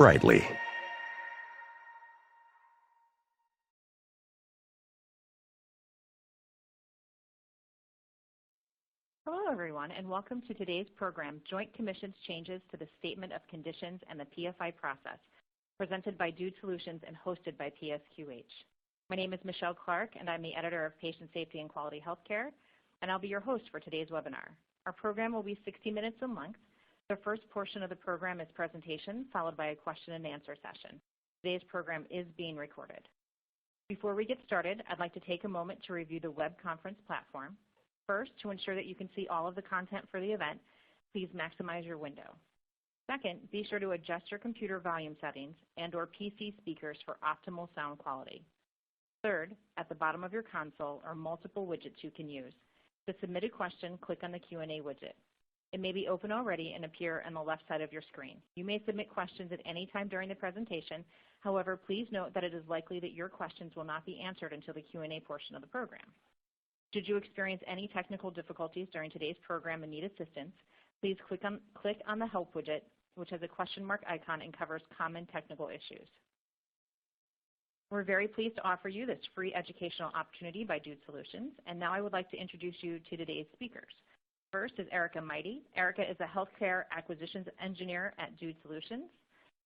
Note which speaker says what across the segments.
Speaker 1: brightly.
Speaker 2: Hello, everyone, and welcome to today's program, Joint Commission's Changes to the Statement of Conditions and the PFI Process, presented by Dude Solutions and hosted by PSQH. My name is Michelle Clark, and I'm the editor of Patient Safety and Quality Healthcare, and I'll be your host for today's webinar. Our program will be 60 minutes in length. The first portion of the program is presentation, followed by a question and answer session. Today's program is being recorded. Before we get started, I'd like to take a moment to review the web conference platform. First, to ensure that you can see all of the content for the event, please maximize your window. Second, be sure to adjust your computer volume settings and/or PC speakers for optimal sound quality. Third, at the bottom of your console are multiple widgets you can use. To submit a question, click on the Q&A widget. It may be open already and appear on the left side of your screen. You may submit questions at any time during the presentation. However, please note that it is likely that your questions will not be answered until the Q&A portion of the program. Should you experience any technical difficulties during today's program and need assistance, please click on the Help widget, which has a question mark icon and covers common technical issues. We're very pleased to offer you this free educational opportunity by Dude Solutions, and now I would like to introduce you to today's speakers. First is Erica Mighty. Erica is a healthcare acquisitions engineer at Dude Solutions.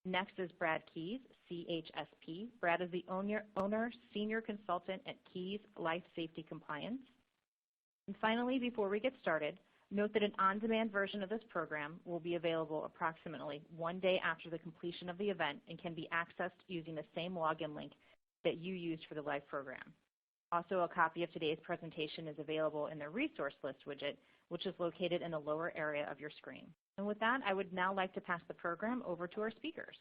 Speaker 2: Next is Brad Keys, CHSP. Brad is the owner senior consultant at Keys Life Safety Compliance. And finally, before we get started, note that an on-demand version of this program will be available approximately 1 day after the completion of the event and can be accessed using the same login link that you used for the live program. Also, a copy of today's presentation is available in the resource list widget, which is located in the lower area of your screen. And with that, I would now like to pass the program over to our speakers.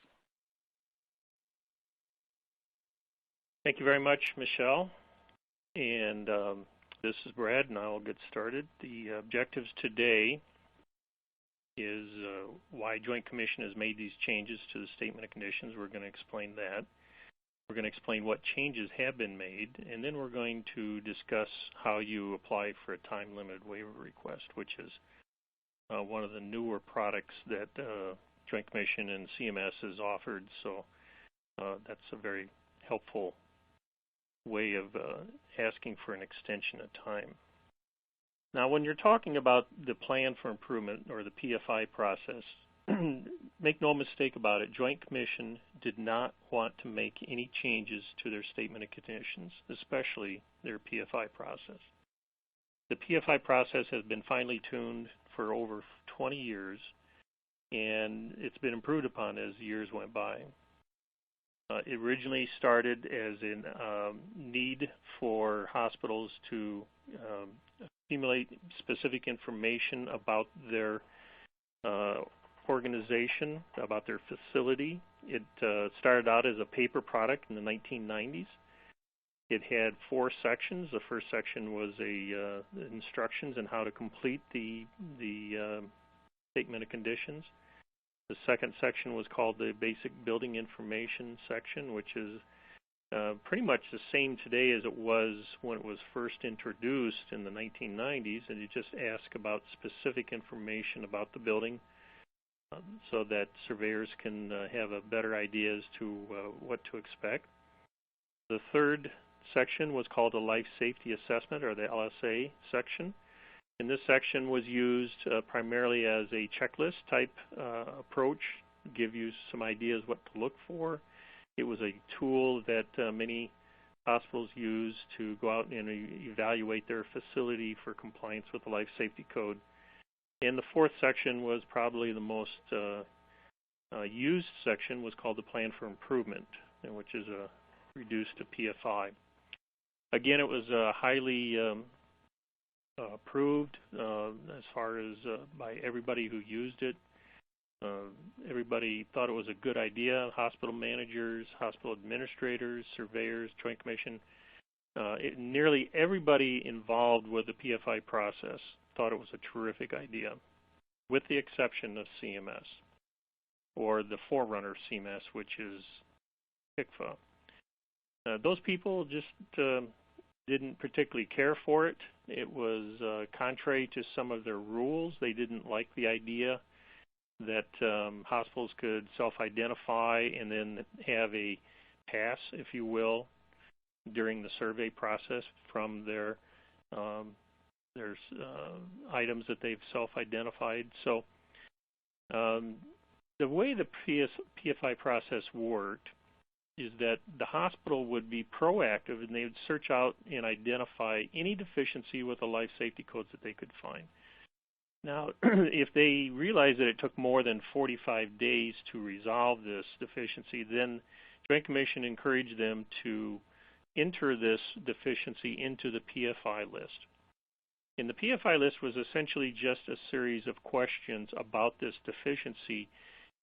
Speaker 3: Thank you very much, Michelle. And this is Brad, and I'll get started. The objectives today is why Joint Commission has made these changes to the Statement of Conditions. We're going to explain that. We're going to explain what changes have been made, and then we're going to discuss how you apply for a time-limited waiver request, which is one of the newer products that Joint Commission and CMS has offered. So that's a very helpful way of asking for an extension of time. Now, when you're talking about the plan for improvement or the PFI process, make no mistake about it, Joint Commission did not want to make any changes to their Statement of Conditions, especially their PFI process. The PFI process has been finely tuned for over 20 years, and it's been improved upon as years went by. It originally started as a need for hospitals to accumulate specific information about their organization, about their facility. It started out as a paper product in the 1990s. It had 4 sections. The first section was instructions on how to complete the Statement of Conditions. The second section was called the Basic Building Information section, which is pretty much the same today as it was when it was first introduced in the 1990s, and you just ask about specific information about the building so that surveyors can have a better idea as to what to expect. The third section was called the Life Safety Assessment, or the LSA section. And this section was used primarily as a checklist type approach, give you some ideas what to look for. It was a tool that many hospitals use to go out and evaluate their facility for compliance with the Life Safety Code. And the fourth section was probably the most used section, was called the Plan for Improvement, which is reduced to PFI. Again, it was highly approved as far as by everybody who used it. Everybody thought it was a good idea. Hospital managers, hospital administrators, surveyors, Joint Commission. Nearly everybody involved with the PFI process thought it was a terrific idea, with the exception of CMS, or the forerunner of CMS, which is PFI. Those people just didn't particularly care for it. It was contrary to some of their rules. They didn't like the idea that hospitals could self-identify and then have a pass, if you will, during the survey process from their items that they've self-identified. So the way the PFI process worked is that the hospital would be proactive and they would search out and identify any deficiency with the life safety codes that they could find. Now, if they realized that it took more than 45 days to resolve this deficiency, then Joint Commission encouraged them to enter this deficiency into the PFI list. And the PFI list was essentially just a series of questions about this deficiency,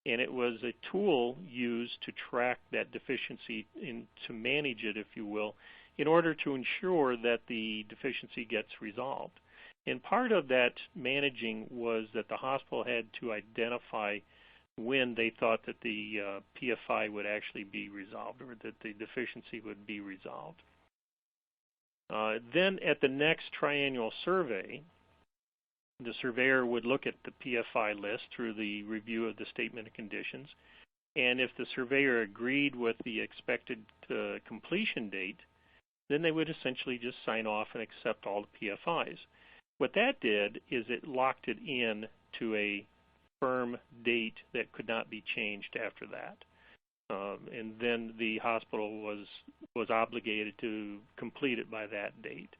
Speaker 3: and it was a tool used to track that deficiency and to manage it, if you will, in order to ensure that the deficiency gets resolved. And part of that managing was that the hospital had to identify when they thought that the PFI would actually be resolved, or that the deficiency would be resolved. Then at the next triennial survey, the surveyor would look at the PFI list through the review of the statement of conditions, and if the surveyor agreed with the expected completion date, then they would essentially just sign off and accept all the PFIs. What that did is it locked it in to a firm date that could not be changed after that. And then the hospital was obligated to complete it by that date.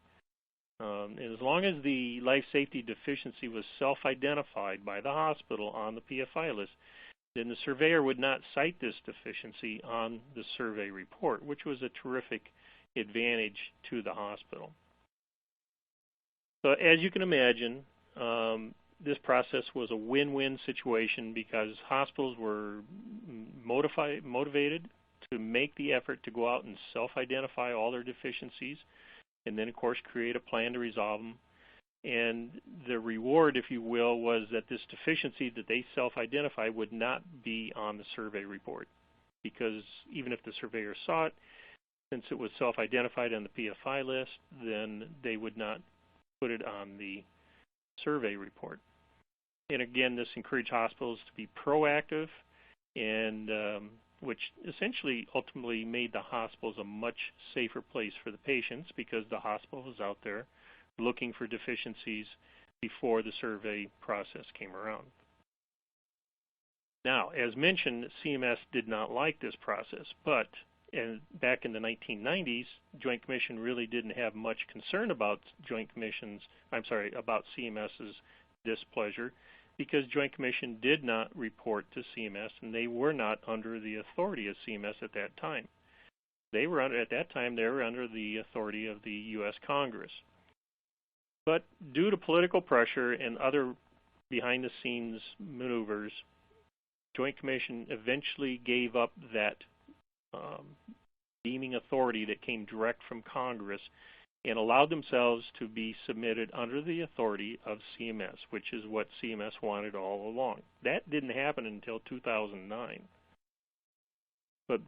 Speaker 3: And as long as the life safety deficiency was self-identified by the hospital on the PFI list, then the surveyor would not cite this deficiency on the survey report, which was a terrific advantage to the hospital. So as you can imagine, this process was a win-win situation because hospitals were motivated to make the effort to go out and self-identify all their deficiencies and then, of course, create a plan to resolve them. And the reward, if you will, was that this deficiency that they self-identified would not be on the survey report, because even if the surveyor saw it, since it was self-identified on the PFI list, then they would not put it on the survey report. And again, this encouraged hospitals to be proactive, and which essentially ultimately made the hospitals a much safer place for the patients, because the hospital was out there looking for deficiencies before the survey process came around. Now, as mentioned, CMS did not like this process, but back in the 1990s, Joint Commission really didn't have much concern about about CMS's displeasure, because Joint Commission did not report to CMS, and they were not under the authority of CMS at that time. At that time, they were under the authority of the U.S. Congress. But due to political pressure and other behind-the-scenes maneuvers, Joint Commission eventually gave up that deeming authority that came direct from Congress and allowed themselves to be submitted under the authority of CMS, which is what CMS wanted all along. That didn't happen until 2009. But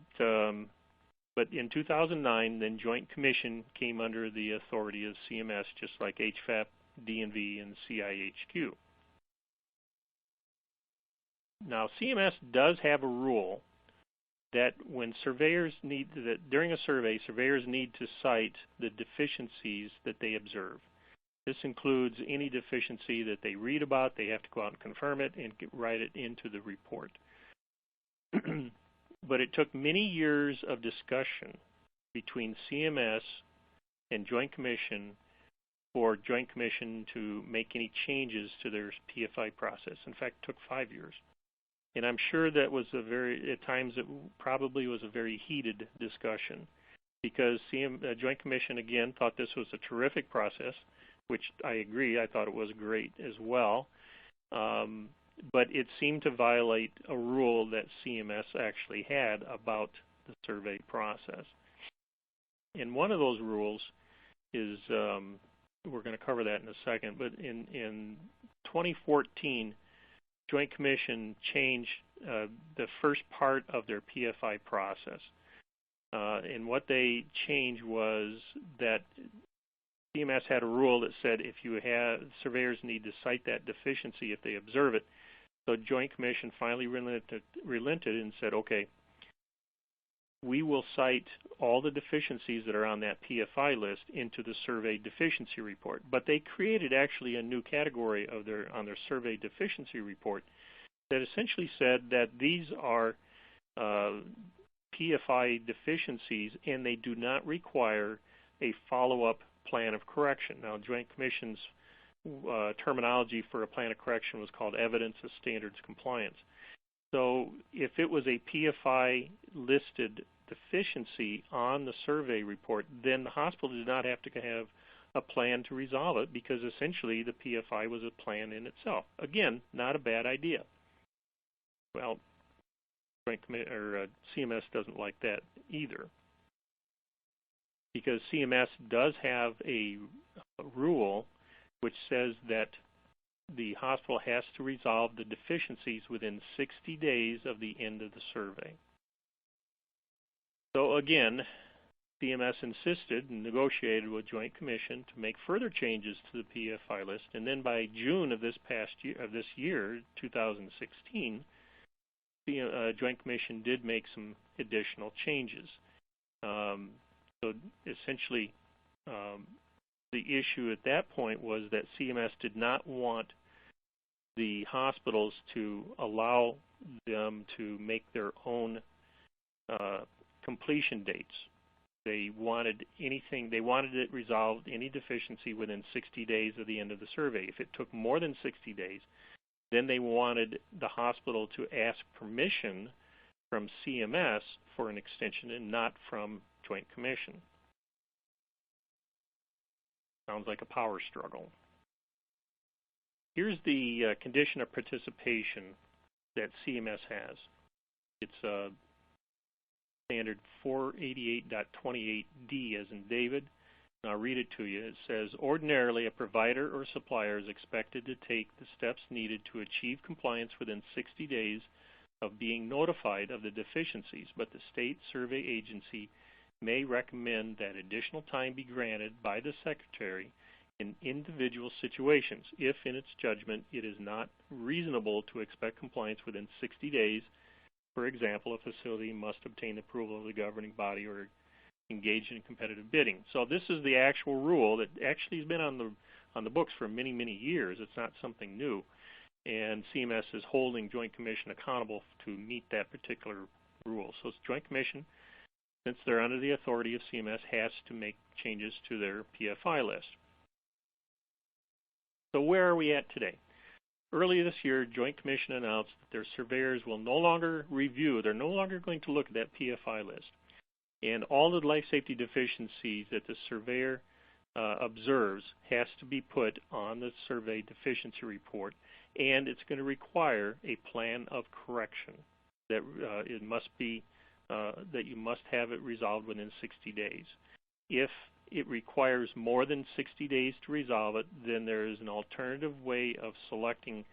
Speaker 3: in 2009, then Joint Commission came under the authority of CMS, just like HFAP, DNV, and CIHQ. Now, CMS does have a rule that when during a survey, surveyors need to cite the deficiencies that they observe. This includes any deficiency that they read about. They have to go out and confirm it and write it into the report. But it took many years of discussion between CMS and Joint Commission for Joint Commission to make any changes to their PFI process. In fact, it took 5 years. And I'm sure that was at times it probably was a very heated discussion, because Joint Commission, again, thought this was a terrific process, which I agree, I thought it was great as well. But it seemed to violate a rule that CMS actually had about the survey process. And one of those rules is, we're going to cover that in a second, but in 2014, Joint Commission changed the first part of their PFI process. And what they changed was that CMS had a rule that said if surveyors need to cite that deficiency if they observe it, So Joint Commission finally relented and said, okay, we will cite all the deficiencies that are on that PFI list into the survey deficiency report. But they created actually a new category of on their survey deficiency report that essentially said that these are PFI deficiencies and they do not require a follow-up plan of correction. Now, Joint Commission's terminology for a plan of correction was called evidence of standards compliance. So if it was a PFI listed deficiency on the survey report, then the hospital did not have to have a plan to resolve it because essentially the PFI was a plan in itself. Again, not a bad idea. Well, CMS doesn't like that either because CMS does have a rule which says that the hospital has to resolve the deficiencies within 60 days of the end of the survey. So again, CMS insisted and negotiated with Joint Commission to make further changes to the PFI list, and then by June of this year, 2016, the Joint Commission did make some additional changes. So essentially, the issue at that point was that CMS did not want the hospitals to allow them to make their own completion dates. They wanted it resolved, any deficiency within 60 days of the end of the survey. If it took more than 60 days, then they wanted the hospital to ask permission from CMS for an extension and not from Joint Commission. Sounds like a power struggle. Here's the condition of participation that CMS has. It's standard 488.28D as in David. And I'll read it to you. It says, ordinarily a provider or supplier is expected to take the steps needed to achieve compliance within 60 days of being notified of the deficiencies, but the state survey agency may recommend that additional time be granted by the Secretary in individual situations if, in its judgment, it is not reasonable to expect compliance within 60 days. For example, a facility must obtain approval of the governing body or engage in competitive bidding. So this is the actual rule that actually has been on the books for many, many years. It's not something new. And CMS is holding Joint Commission accountable to meet that particular rule. So Joint Commission, since they're under the authority of CMS, has to make changes to their PFI list. So where are we at today? Earlier this year, Joint Commission announced that their surveyors will no longer review, they're no longer going to look at that PFI list. And all the life safety deficiencies that the surveyor observes has to be put on the survey deficiency report, and it's going to require a plan of correction that it must be that you must have it resolved within 60 days. If it requires more than 60 days to resolve it, then there is an alternative way of selecting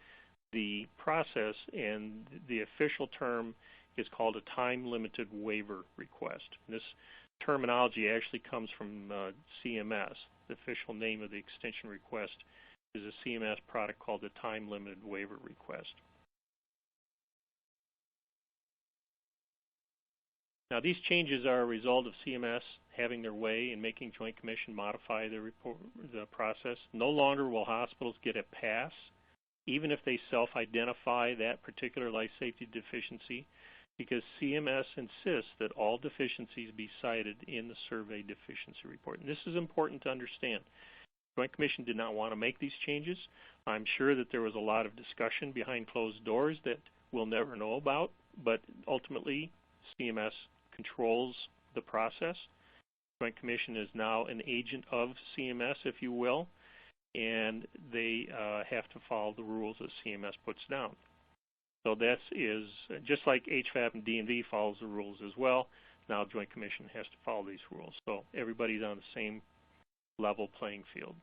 Speaker 3: the process, and the official term is called a time-limited waiver request. And this terminology actually comes from CMS. The official name of the extension request is a CMS product called the time-limited waiver request. Now, these changes are a result of CMS having their way and making Joint Commission modify the process. No longer will hospitals get a pass, even if they self-identify that particular life safety deficiency, because CMS insists that all deficiencies be cited in the survey deficiency report. And this is important to understand. Joint Commission did not want to make these changes. I'm sure that there was a lot of discussion behind closed doors that we'll never know about, but ultimately CMS controls the process. Joint Commission is now an agent of CMS, if you will, and they have to follow the rules that CMS puts down. So that is just like HVAP and D&V follows the rules as well. Now Joint Commission has to follow these rules. So everybody's on the same level playing field.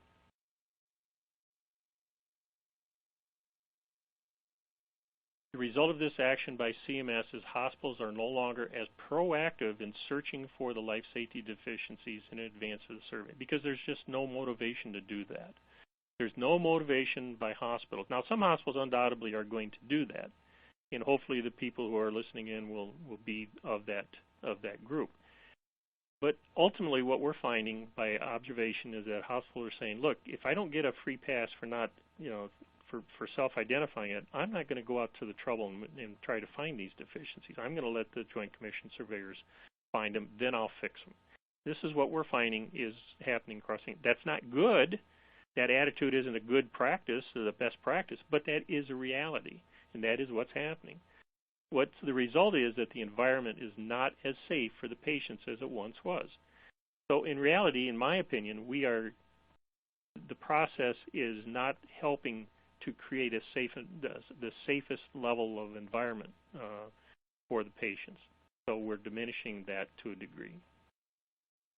Speaker 3: The result of this action by CMS is hospitals are no longer as proactive in searching for the life safety deficiencies in advance of the survey because there's just no motivation to do that. There's no motivation by hospitals. Now, some hospitals undoubtedly are going to do that, and hopefully the people who are listening in will be of that group. But ultimately, what we're finding by observation is that hospitals are saying, look, if I don't get a free pass for not, for self-identifying it, I'm not going to go out to the trouble and try to find these deficiencies. I'm going to let the Joint Commission surveyors find them, then I'll fix them. This is what we're finding is happening across the. That's not good. That attitude isn't a good practice or the best practice, but that is a reality, and that is what's happening. What the result is that the environment is not as safe for the patients as it once was. So in reality, in my opinion, the process is not helping to create the safest level of environment for the patients. So we're diminishing that to a degree.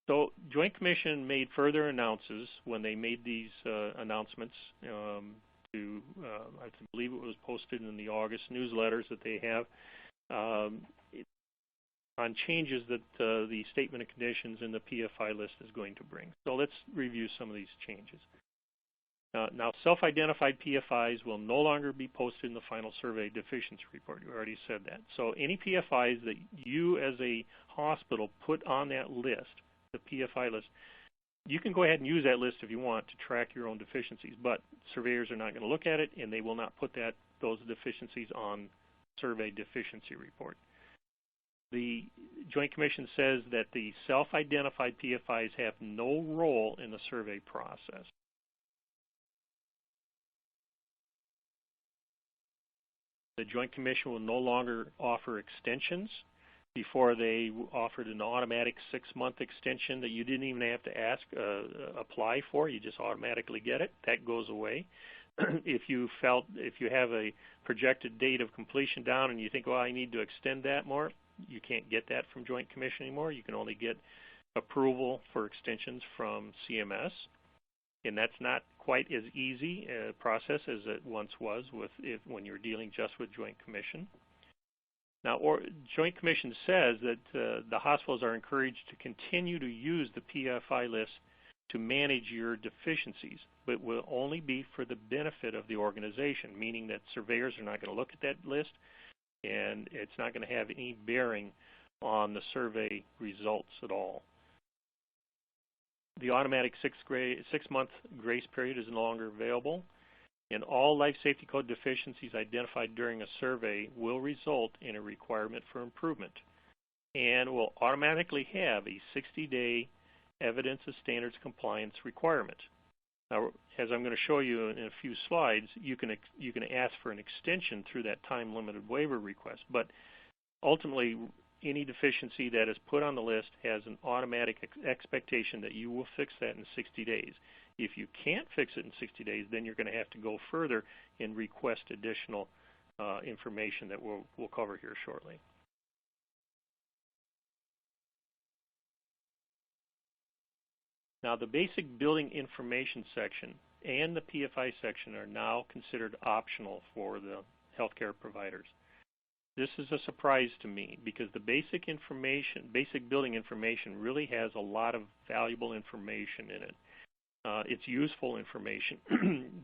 Speaker 3: So Joint Commission made further announces when they made these announcements I believe it was posted in the August newsletters that they have on changes that the Statement of Conditions and the PFI list is going to bring. So let's review some of these changes. Now, self-identified PFIs will no longer be posted in the final survey deficiency report. You already said that. So any PFIs that you as a hospital put on that list, the PFI list, you can go ahead and use that list if you want to track your own deficiencies, but surveyors are not going to look at it, and they will not put those deficiencies on survey deficiency report. The Joint Commission says that the self-identified PFIs have no role in the survey process. The Joint Commission will no longer offer extensions. Before, they offered an automatic 6-month extension that you didn't even have to apply for. You just automatically get it. That goes away. If you have a projected date of completion down and you think, well, I need to extend that more, you can't get that from Joint Commission anymore. You can only get approval for extensions from CMS. And that's not quite as easy a process as it once was when you were dealing just with Joint Commission. Now, Joint Commission says that the hospitals are encouraged to continue to use the PFI list to manage your deficiencies, but will only be for the benefit of the organization, meaning that surveyors are not going to look at that list, and it's not going to have any bearing on the survey results at all. The automatic 6-month grace period is no longer available. And all life safety code deficiencies identified during a survey will result in a requirement for improvement and will automatically have a 60-day evidence of standards compliance requirement. Now, as I'm going to show you in a few slides, you can ask for an extension through that time-limited waiver request, but ultimately any deficiency that is put on the list has an automatic expectation that you will fix that in 60 days. If you can't fix it in 60 days, then you're going to have to go further and request additional information that we'll cover here shortly. Now, the basic building information section and the PFI section are now considered optional for the healthcare providers. This is a surprise to me because the basic building information really has a lot of valuable information in it. It's useful information.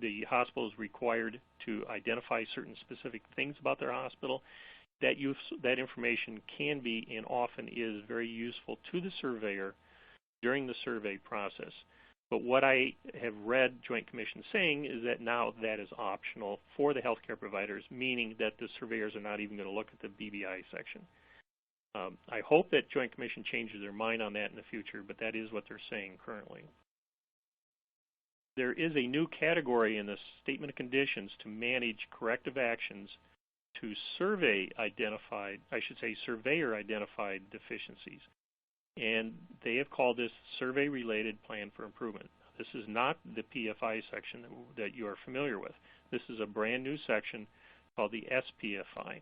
Speaker 3: The hospital is required to identify certain specific things about their hospital. That information can be and often is very useful to the surveyor during the survey process. But what I have read Joint Commission saying is that now that is optional for the healthcare providers, meaning that the surveyors are not even going to look at the BBI section. I hope that Joint Commission changes their mind on that in the future, but that is what they're saying currently. There is a new category in the Statement of Conditions to manage corrective actions to surveyor-identified deficiencies. And they have called this Survey-Related Plan for Improvement. This is not the PFI section that you are familiar with. This is a brand new section called the SPFI.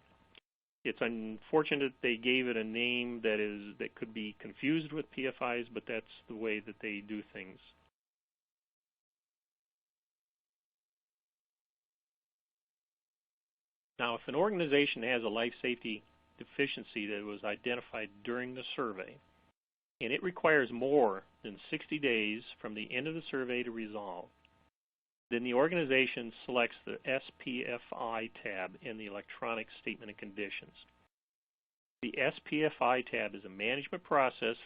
Speaker 3: It's unfortunate they gave it a name that could be confused with PFIs, but that's the way that they do things. Now, if an organization has a life safety deficiency that was identified during the survey, and it requires more than 60 days from the end of the survey to resolve, then the organization selects the SPFI tab in the electronic statement of conditions. The SPFI tab is a management process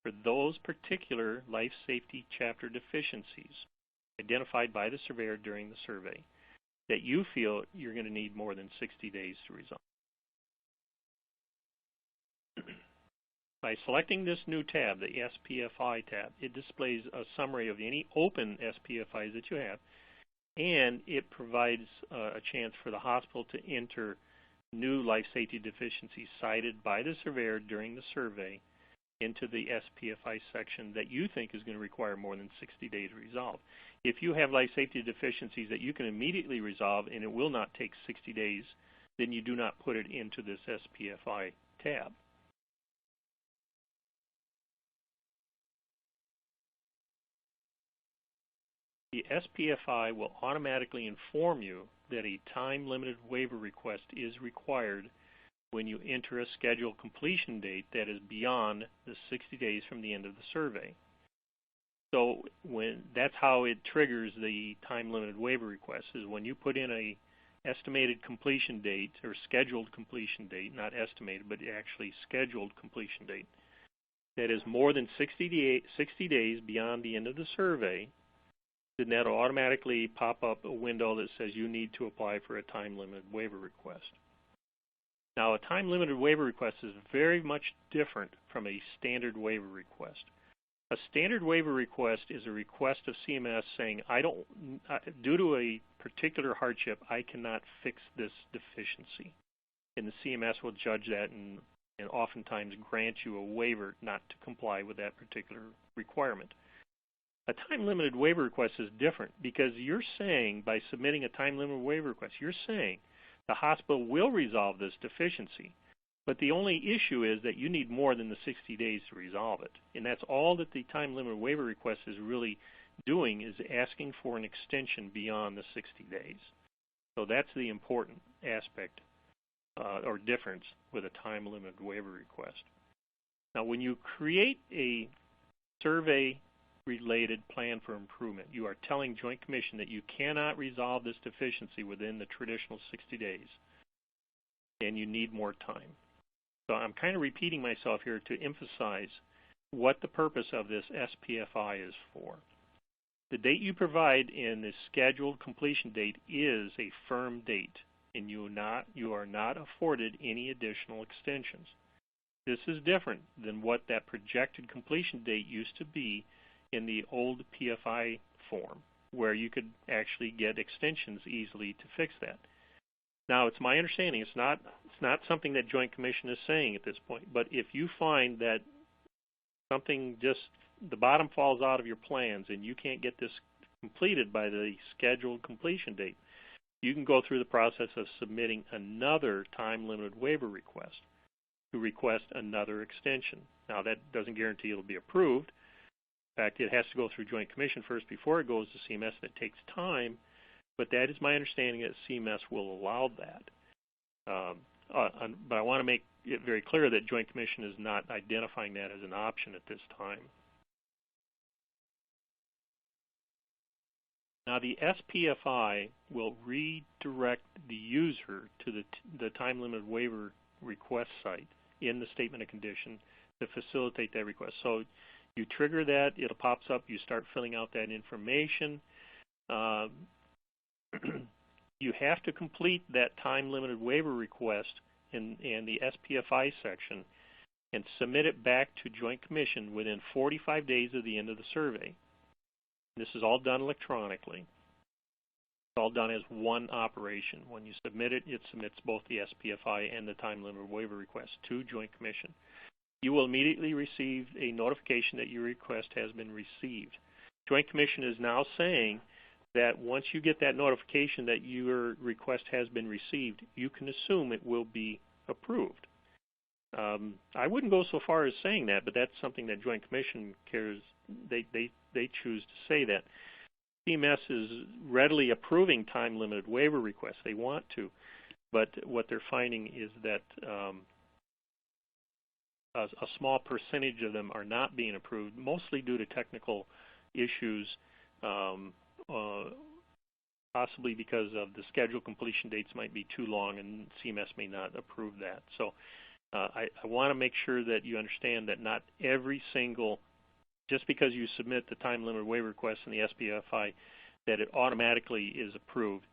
Speaker 3: for those particular life safety chapter deficiencies identified by the surveyor during the survey that you feel you're going to need more than 60 days to resolve. By selecting this new tab, the SPFI tab, it displays a summary of any open SPFIs that you have, and it provides a chance for the hospital to enter new life safety deficiencies cited by the surveyor during the survey into the SPFI section that you think is going to require more than 60 days to resolve. If you have life safety deficiencies that you can immediately resolve and it will not take 60 days, then you do not put it into this SPFI tab. The SPFI will automatically inform you that a time-limited waiver request is required when you enter a scheduled completion date that is beyond the 60 days from the end of the survey. So that's how it triggers the time-limited waiver request, is when you put in a estimated completion date or scheduled completion date, not estimated, but actually scheduled completion date, that is more than 60 days beyond the end of the survey, then that will automatically pop up a window that says you need to apply for a time-limited waiver request. Now, a time-limited waiver request is very much different from a standard waiver request. A standard waiver request is a request of CMS saying, due to a particular hardship, I cannot fix this deficiency. And the CMS will judge that and oftentimes grant you a waiver not to comply with that particular requirement. A time-limited waiver request is different because you're saying, by submitting a time-limited waiver request, you're saying the hospital will resolve this deficiency. But the only issue is that you need more than the 60 days to resolve it. And that's all that the time-limited waiver request is really doing, is asking for an extension beyond the 60 days. So that's the important aspect or difference with a time-limited waiver request. Now, when you create a survey-related plan for improvement, you are telling Joint Commission that you cannot resolve this deficiency within the traditional 60 days, and you need more time. So I'm kind of repeating myself here to emphasize what the purpose of this SPFI is for. The date you provide in the scheduled completion date is a firm date, and you are not afforded any additional extensions. This is different than what that projected completion date used to be in the old PFI form, where you could actually get extensions easily to fix that. Now, it's my understanding it's not something that Joint Commission is saying at this point, but if you find that something just, the bottom falls out of your plans and you can't get this completed by the scheduled completion date, you can go through the process of submitting another time-limited waiver request to request another extension. Now, that doesn't guarantee it'll be approved. In fact, it has to go through Joint Commission first before it goes to CMS. That takes time, but that is my understanding that CMS will allow that. But I want to make it very clear that Joint Commission is not identifying that as an option at this time. Now, the SPFI will redirect the user to the time-limited waiver request site in the statement of condition to facilitate that request. So you trigger that, it pops up, you start filling out that information. You have to complete that time-limited waiver request in the SPFI section and submit it back to Joint Commission within 45 days of the end of the survey. This is all done electronically. It's all done as one operation. When you submit it, it submits both the SPFI and the time-limited waiver request to Joint Commission. You will immediately receive a notification that your request has been received. Joint Commission is now saying that once you get that notification that your request has been received, you can assume it will be approved. I wouldn't go so far as saying that, but that's something that Joint Commission cares. They choose to say that. CMS is readily approving time-limited waiver requests. They want to, but what they're finding is that a small percentage of them are not being approved, mostly due to technical issues possibly because of the scheduled completion dates might be too long and CMS may not approve that. So I want to make sure that you understand that not every single, just because you submit the time limit waiver request in the SPFI, that it automatically is approved.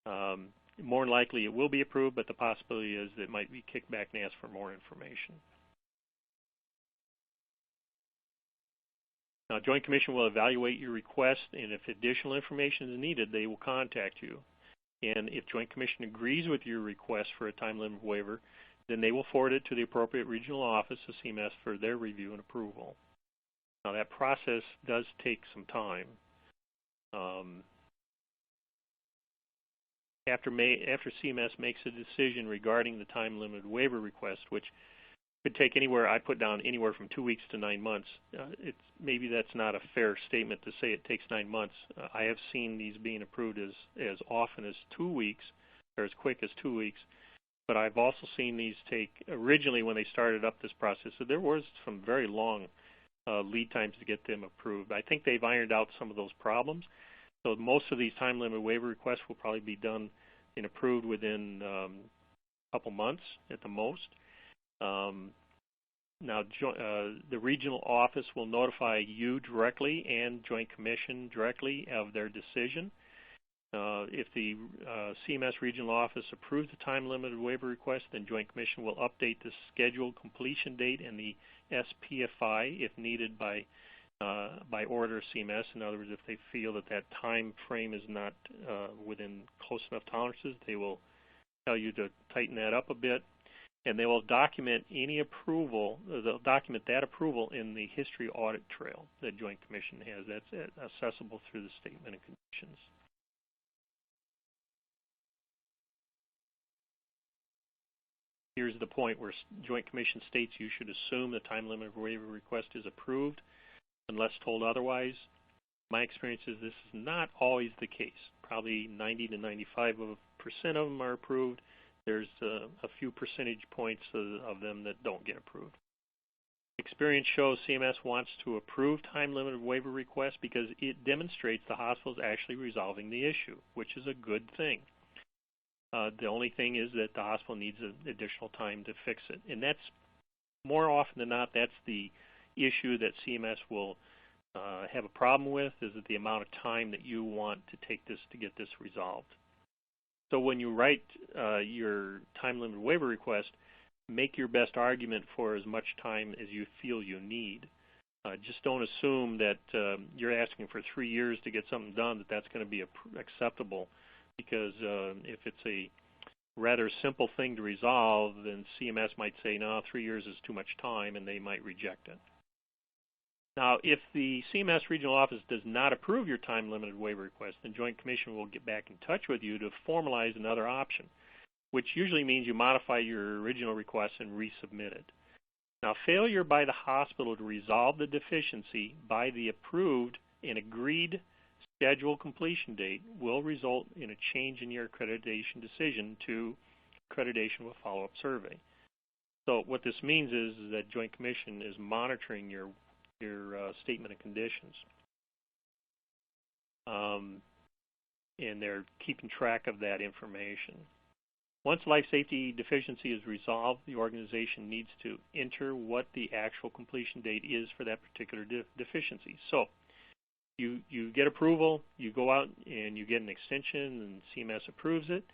Speaker 3: More than likely it will be approved, but the possibility is that it might be kicked back and asked for more information. Now, Joint Commission will evaluate your request, and if additional information is needed, they will contact you. And if Joint Commission agrees with your request for a time limit waiver, then they will forward it to the appropriate regional office of CMS for their review and approval. Now, that process does take some time. After CMS makes a decision regarding the time limited waiver request, which could take anywhere, I put down anywhere from 2 weeks to 9 months. Maybe that's not a fair statement to say it takes 9 months. I have seen these being approved as often as 2 weeks, or as quick as 2 weeks. But I've also seen these take, originally when they started up this process, so there was some very long lead times to get them approved. I think they've ironed out some of those problems. So most of these time limit waiver requests will probably be done and approved within a couple months at the most. Now, the regional office will notify you directly and Joint Commission directly of their decision. If the CMS regional office approves the time limited waiver request, then Joint Commission will update the scheduled completion date and the SPFI if needed by order of CMS. In other words, if they feel that that time frame is not within close enough tolerances, they will tell you to tighten that up a bit. And they will document any approval, they'll document that approval in the history audit trail that Joint Commission has. That's accessible through the statement of conditions. Here's the point where Joint Commission states you should assume the time limit waiver request is approved unless told otherwise. My experience is this is not always the case. Probably 90 to 95% of them are approved. There's a few percentage points of them that don't get approved. Experience shows CMS wants to approve time-limited waiver requests because it demonstrates the hospital is actually resolving the issue, which is a good thing. The only thing is that the hospital needs additional time to fix it. And that's, more often than not, that's the issue that CMS will have a problem with, is that the amount of time that you want to take this to get this resolved. So when you write your time-limited waiver request, make your best argument for as much time as you feel you need. Just don't assume that you're asking for 3 years to get something done, that's going to be acceptable, because if it's a rather simple thing to resolve, then CMS might say, no, 3 years is too much time, and they might reject it. Now, if the CMS regional office does not approve your time-limited waiver request, then Joint Commission will get back in touch with you to formalize another option, which usually means you modify your original request and resubmit it. Now, failure by the hospital to resolve the deficiency by the approved and agreed scheduled completion date will result in a change in your accreditation decision to accreditation with follow-up survey. So what this means is that Joint Commission is monitoring your statement of conditions. And they're keeping track of that information. Once life safety deficiency is resolved, the organization needs to enter what the actual completion date is for that particular deficiency. So you get approval, you go out and you get an extension and CMS approves it,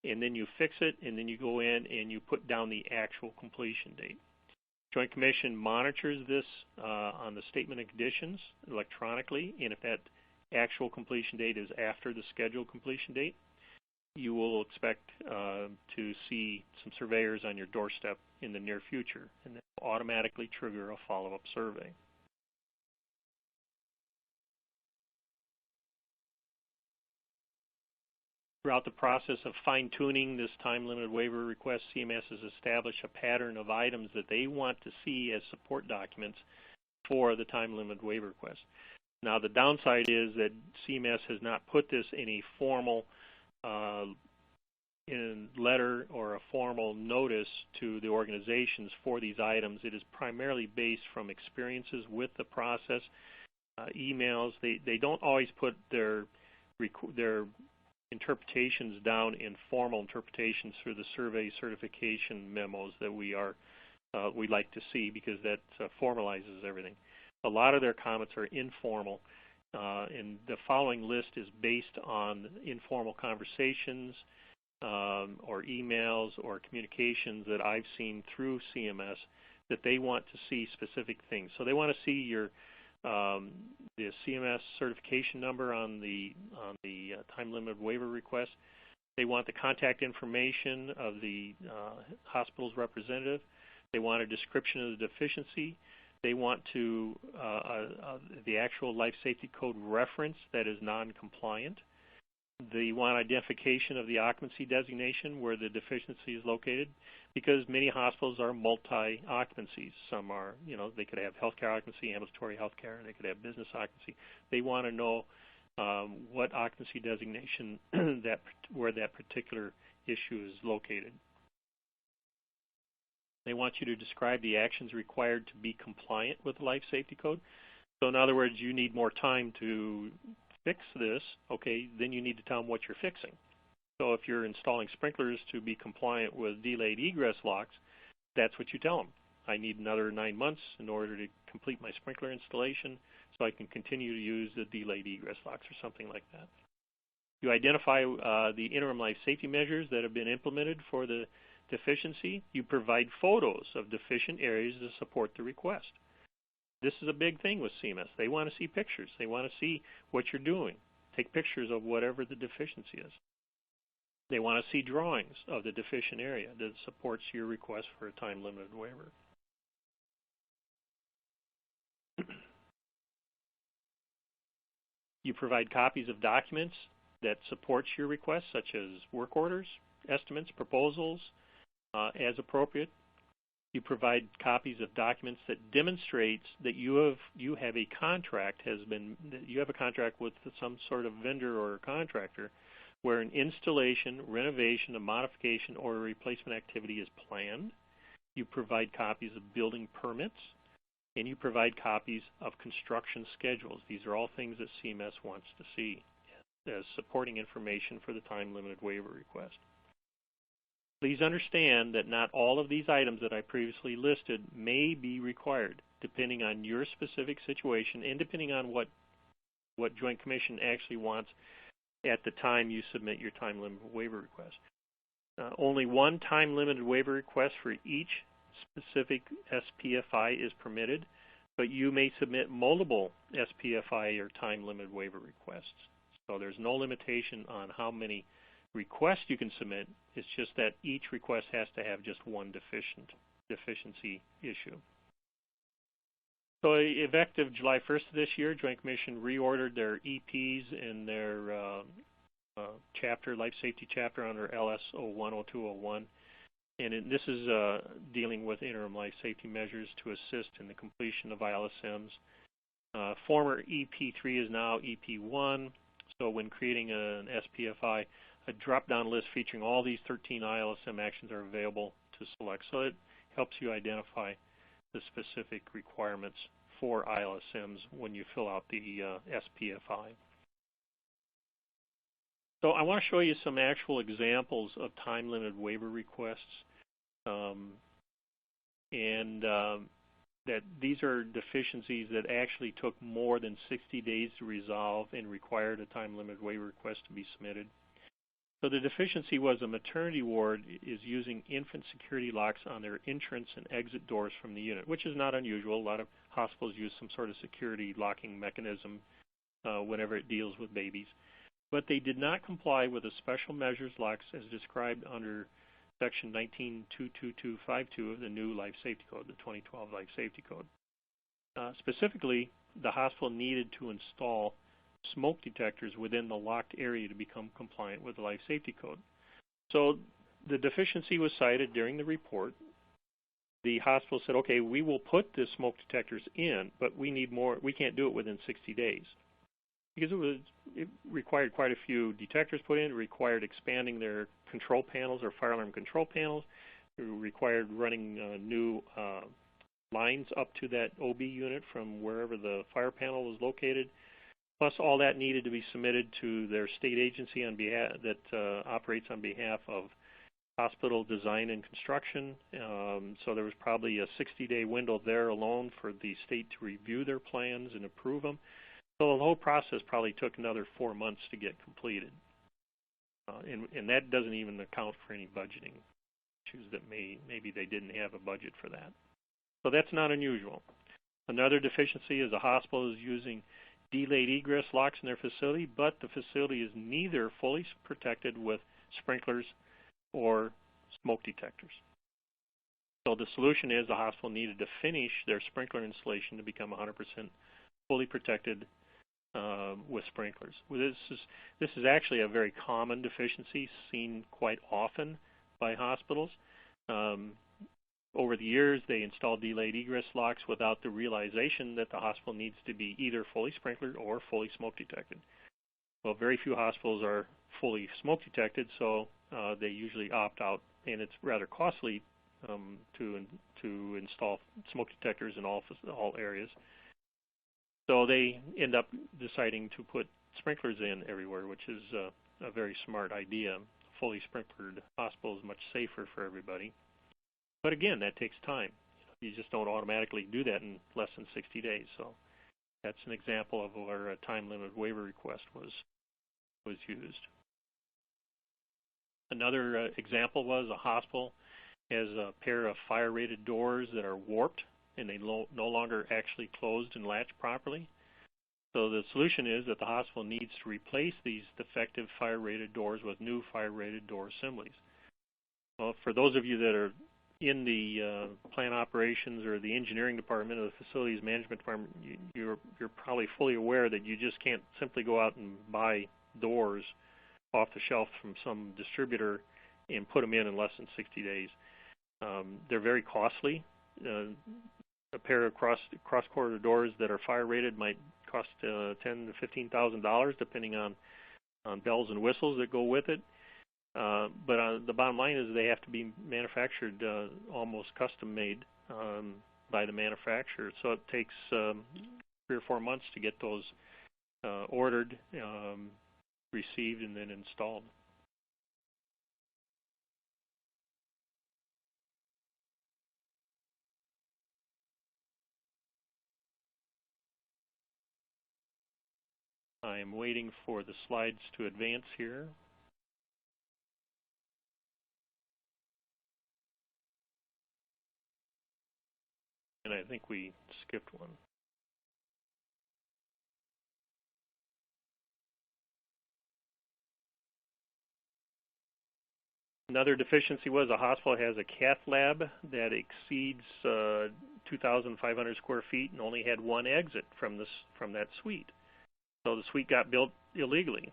Speaker 3: and then you fix it, and then you go in and you put down the actual completion date. Joint Commission monitors this on the statement of conditions electronically, and if that actual completion date is after the scheduled completion date, you will expect to see some surveyors on your doorstep in the near future, and that will automatically trigger a follow-up survey. Throughout the process of fine-tuning this time-limited waiver request, CMS has established a pattern of items that they want to see as support documents for the time-limited waiver request. Now, the downside is that CMS has not put this in a formal letter or a formal notice to the organizations for these items. It is primarily based from experiences with the process, emails. They don't always put their interpretations down in formal interpretations through the survey certification memos that we like to see, because that formalizes everything. A lot of their comments are informal, and the following list is based on informal conversations or emails or communications that I've seen through CMS that they want to see specific things. So they want to see your the CMS certification number on the time-limited waiver request. They want the contact information of the hospital's representative. They want a description of the deficiency. They want to the actual life safety code reference that is non-compliant. They want identification of the occupancy designation where the deficiency is located, because many hospitals are multi-occupancies. Some are, they could have healthcare occupancy, ambulatory healthcare, and they could have business occupancy. They want to know what occupancy designation where that particular issue is located. They want you to describe the actions required to be compliant with the life safety code. So in other words, you need more time to fix this, okay, then you need to tell them what you're fixing. So if you're installing sprinklers to be compliant with delayed egress locks, that's what you tell them. I need another 9 months in order to complete my sprinkler installation so I can continue to use the delayed egress locks or something like that. You identify the interim life safety measures that have been implemented for the deficiency. You provide photos of deficient areas to support the request. This is a big thing with CMS. They want to see pictures. They want to see what you're doing. Take pictures of whatever the deficiency is. They want to see drawings of the deficient area that supports your request for a time-limited waiver. You provide copies of documents that support your request, such as work orders, estimates, proposals, as appropriate. You provide copies of documents that demonstrates that you have a contract with some sort of vendor or contractor where an installation, renovation, a modification, or a replacement activity is planned. You provide copies of building permits, and you provide copies of construction schedules. These are all things that CMS wants to see as supporting information for the time-limited waiver request. Please understand that not all of these items that I previously listed may be required, depending on your specific situation and depending on what Joint Commission actually wants at the time you submit your time-limited waiver request. Only one time-limited waiver request for each specific SPFI is permitted, but you may submit multiple SPFI or time-limited waiver requests. So there's no limitation on how many request you can submit. It's just that each request has to have just one deficiency issue. So effective July 1st of this year, Joint Commission reordered their EPs in their chapter, life safety chapter under LS 010201. And this is dealing with interim life safety measures to assist in the completion of ILSMs. Former EP3 is now EP1. So when creating an SPFI, a drop-down list featuring all these 13 ILSM actions are available to select. So it helps you identify the specific requirements for ILSMs when you fill out the SPFI. So I want to show you some actual examples of time-limited waiver requests, that these are deficiencies that actually took more than 60 days to resolve and required a time-limited waiver request to be submitted. So the deficiency was a maternity ward is using infant security locks on their entrance and exit doors from the unit, which is not unusual. A lot of hospitals use some sort of security locking mechanism whenever it deals with babies. But they did not comply with the special measures locks as described under Section 19.22252 of the new Life Safety Code, the 2012 Life Safety Code. Specifically, the hospital needed to install smoke detectors within the locked area to become compliant with the Life Safety Code. So the deficiency was cited during the report. The hospital said, okay, we will put the smoke detectors in, but we need more. We can't do it within 60 days. Because it required quite a few detectors put in. It required expanding their control panels or fire alarm control panels. It required running new lines up to that OB unit from wherever the fire panel was located. Plus, all that needed to be submitted to their state agency on behalf that operates on behalf of hospital design and construction. So there was probably a 60-day window there alone for the state to review their plans and approve them. So the whole process probably took another 4 months to get completed. And that doesn't even account for any budgeting issues that maybe they didn't have a budget for that. So that's not unusual. Another deficiency is a hospital is using delayed egress locks in their facility, but the facility is neither fully protected with sprinklers or smoke detectors. So the solution is the hospital needed to finish their sprinkler installation to become 100% fully protected with sprinklers. This is actually a very common deficiency seen quite often by hospitals. Over the years, they installed delayed egress locks without the realization that the hospital needs to be either fully sprinklered or fully smoke detected. Well, very few hospitals are fully smoke detected, so they usually opt out, and it's rather costly to install smoke detectors in all areas. So they end up deciding to put sprinklers in everywhere, which is a very smart idea. Fully sprinklered hospital is much safer for everybody. But again, that takes time. You just don't automatically do that in less than 60 days. So that's an example of where a time limit waiver request was used. Another example was a hospital has a pair of fire-rated doors that are warped and they no longer actually closed and latched properly. So the solution is that the hospital needs to replace these defective fire-rated doors with new fire-rated door assemblies. Well, for those of you that are in the plant operations or the engineering department or the facilities management department, you're probably fully aware that you just can't simply go out and buy doors off the shelf from some distributor and put them in less than 60 days. They're very costly. A pair of cross-corridor doors that are fire rated might cost $10,000 to $15,000 depending on bells and whistles that go with it. But the bottom line is they have to be manufactured almost custom made by the manufacturer. So it takes 3 or 4 months to get those ordered, received, and then installed. I am waiting for the slides to advance here. And I think we skipped one. Another deficiency was a hospital has a cath lab that exceeds 2,500 square feet and only had one exit from that suite. So the suite got built illegally,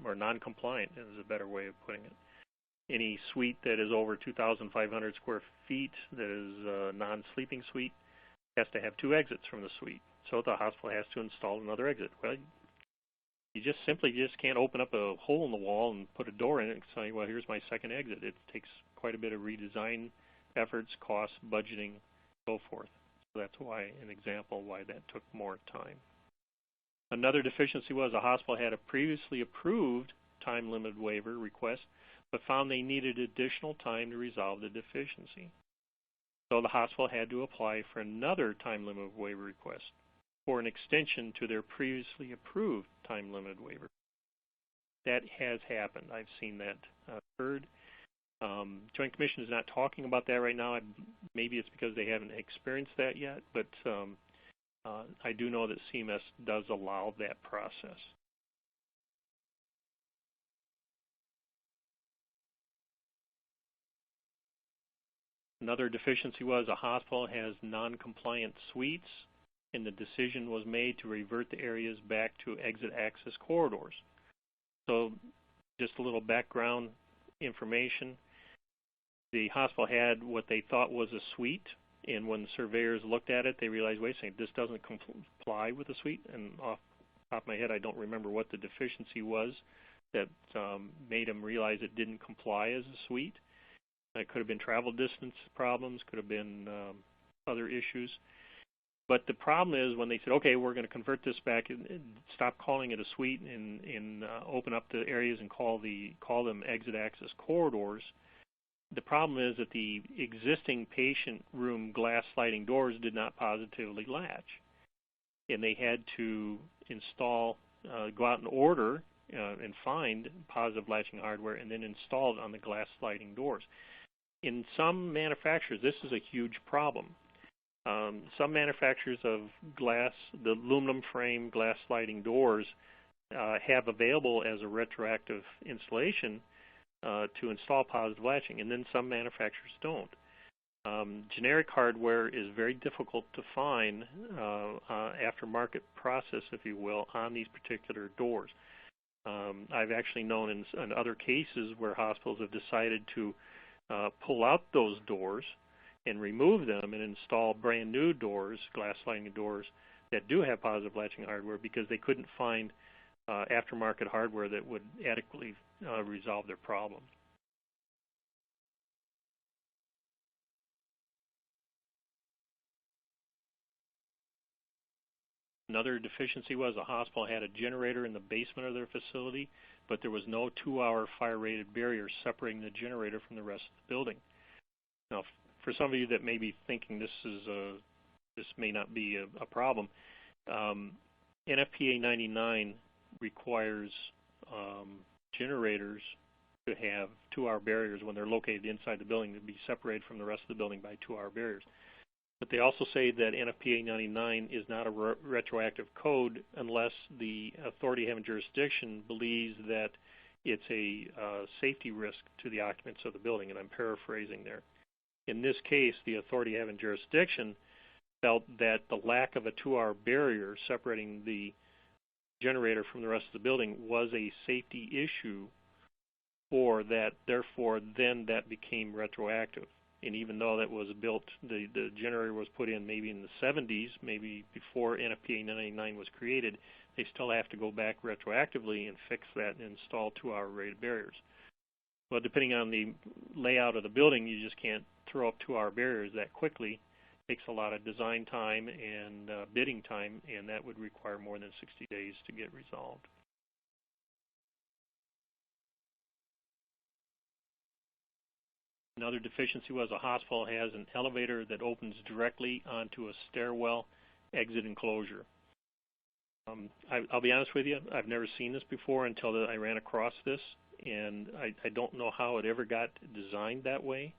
Speaker 3: or non-compliant is a better way of putting it. Any suite that is over 2,500 square feet that is a non-sleeping suite has to have 2 exits from the suite. So the hospital has to install another exit. Well, you just simply can't open up a hole in the wall and put a door in it and say, well, here's my second exit. It takes quite a bit of redesign efforts, costs, budgeting, so forth. So that's why an example why that took more time. Another deficiency was a hospital had a previously approved time limit waiver request, but found they needed additional time to resolve the deficiency. So the hospital had to apply for another time limit waiver request for an extension to their previously approved time limit waiver. That has happened. I've seen that occurred. Joint Commission is not talking about that right now. Maybe it's because they haven't experienced that yet, but I do know that CMS does allow that process. Another deficiency was a hospital has non-compliant suites, and the decision was made to revert the areas back to exit access corridors. So just a little background information. The hospital had what they thought was a suite, and when surveyors looked at it, they realized, wait a second, this doesn't comply with the suite. And off the top of my head, I don't remember what the deficiency was that made them realize it didn't comply as a suite. It could have been travel distance problems, could have been other issues. But the problem is when they said, okay, we're going to convert this back and stop calling it a suite and open up the areas and call them exit access corridors, the problem is that the existing patient room glass sliding doors did not positively latch. And they had to install, go out and order and find positive latching hardware and then install it on the glass sliding doors. In some manufacturers, this is a huge problem. Some manufacturers of glass, the aluminum frame glass sliding doors, have available as a retroactive installation to install positive latching, and then some manufacturers don't. Generic hardware is very difficult to find aftermarket process, if you will, on these particular doors. I've actually known in other cases where hospitals have decided to pull out those doors and remove them and install brand new doors, glass sliding doors, that do have positive latching hardware because they couldn't find aftermarket hardware that would adequately resolve their problem. Another deficiency was a hospital had a generator in the basement of their facility, but there was no 2-hour fire-rated barrier separating the generator from the rest of the building. Now, for some of you that may be thinking this may not be a problem, NFPA 99 requires generators to have 2-hour barriers when they're located inside the building to be separated from the rest of the building by 2-hour barriers. But they also say that NFPA 99 is not a retroactive code unless the authority having jurisdiction believes that it's a safety risk to the occupants of the building, and I'm paraphrasing there. In this case, the authority having jurisdiction felt that the lack of a 2-hour barrier separating the generator from the rest of the building was a safety issue for that, therefore then that became retroactive. And even though that was built, the generator was put in maybe in the 70s, maybe before NFPA 99 was created, they still have to go back retroactively and fix that and install 2-hour rated barriers. Well, depending on the layout of the building, you just can't throw up 2-hour barriers that quickly. It takes a lot of design time and bidding time, and that would require more than 60 days to get resolved. Another deficiency was a hospital has an elevator that opens directly onto a stairwell exit enclosure. I'll be honest with you, I've never seen this before until I ran across this, and I don't know how it ever got designed that way,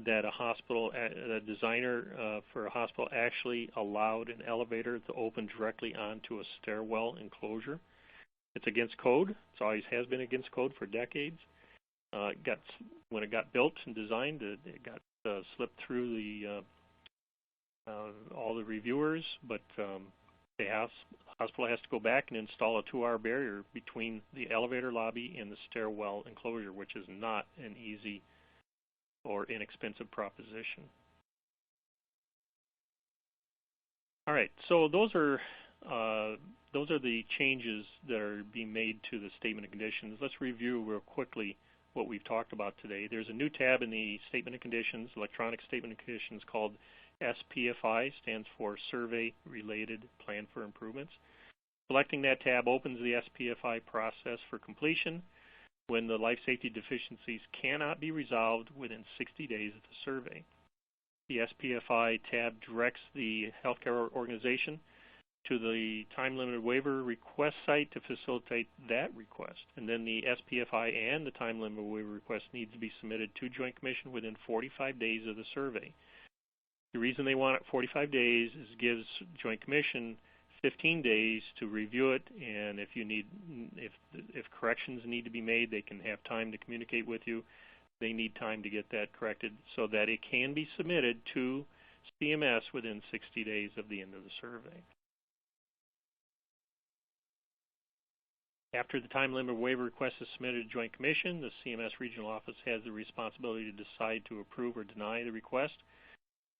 Speaker 3: that a designer for a hospital actually allowed an elevator to open directly onto a stairwell enclosure. It's against code. It always has been against code for decades. When it got built and designed, it got slipped through all the reviewers, but the hospital has to go back and install a 2-hour barrier between the elevator lobby and the stairwell enclosure, which is not an easy or inexpensive proposition. All right, so those are the changes that are being made to the statement of conditions. Let's review real quickly what we've talked about today. There's a new tab in the Statement of Conditions, electronic Statement of Conditions, called SPFI, stands for Survey Related Plan for Improvements. Selecting that tab opens the SPFI process for completion when the life safety deficiencies cannot be resolved within 60 days of the survey. The SPFI tab directs the healthcare organization to the time-limited waiver request site to facilitate that request. And then the SPFI and the time-limited waiver request needs to be submitted to Joint Commission within 45 days of the survey. The reason they want it 45 days is it gives Joint Commission 15 days to review it, and if corrections need to be made, they can have time to communicate with you. They need time to get that corrected so that it can be submitted to CMS within 60 days of the end of the survey. After the time-limited waiver request is submitted to Joint Commission, the CMS Regional Office has the responsibility to decide to approve or deny the request.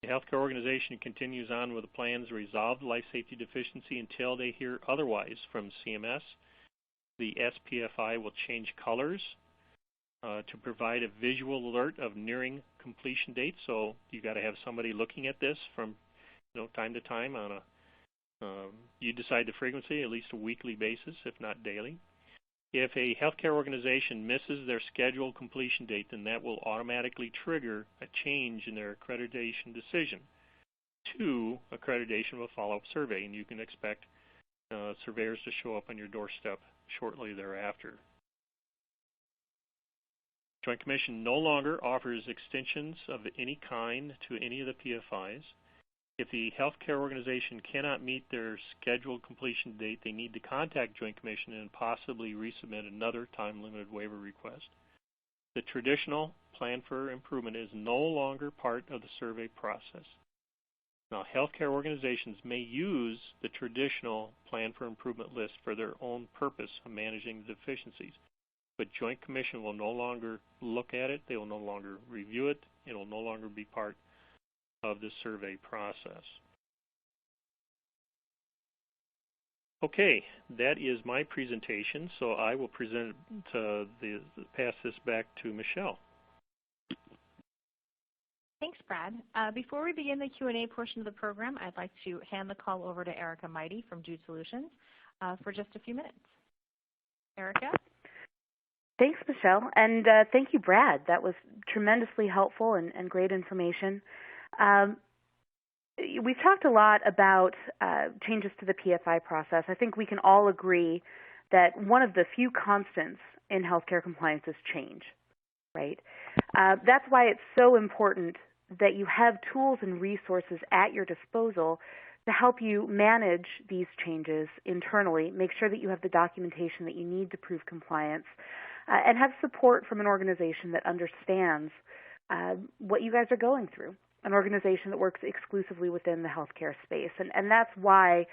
Speaker 3: The healthcare organization continues on with the plans to resolve the life safety deficiency until they hear otherwise from CMS. The SPFI will change colors to provide a visual alert of nearing completion date. So you got to have somebody looking at this from time to time on a, you decide the frequency, at least a weekly basis, if not daily. If a healthcare organization misses their scheduled completion date, then that will automatically trigger a change in their accreditation decision to accreditation of a follow-up survey, and you can expect surveyors to show up on your doorstep shortly thereafter. Joint Commission no longer offers extensions of any kind to any of the PFIs. If the healthcare organization cannot meet their scheduled completion date, they need to contact Joint Commission and possibly resubmit another time-limited waiver request. The traditional plan for improvement is no longer part of the survey process. Now, healthcare organizations may use the traditional plan for improvement list for their own purpose of managing the deficiencies, but Joint Commission will no longer look at it, they will no longer review it, it will no longer be part of the survey process. Okay, that is my presentation, so I will pass this back to Michelle.
Speaker 2: Thanks, Brad. Before we begin the Q&A portion of the program, I'd like to hand the call over to Erica Mighty from Dude Solutions for just a few minutes. Erica?
Speaker 1: Thanks, Michelle, and thank you, Brad. That was tremendously helpful and great information. We've talked a lot about changes to the PFI process. I think we can all agree that one of the few constants in healthcare compliance is change, right? That's why it's so important that you have tools and resources at your disposal to help you manage these changes internally, make sure that you have the documentation that you need to prove compliance, and have support from an organization that understands what you guys are going through, an organization that works exclusively within the healthcare space. And that's why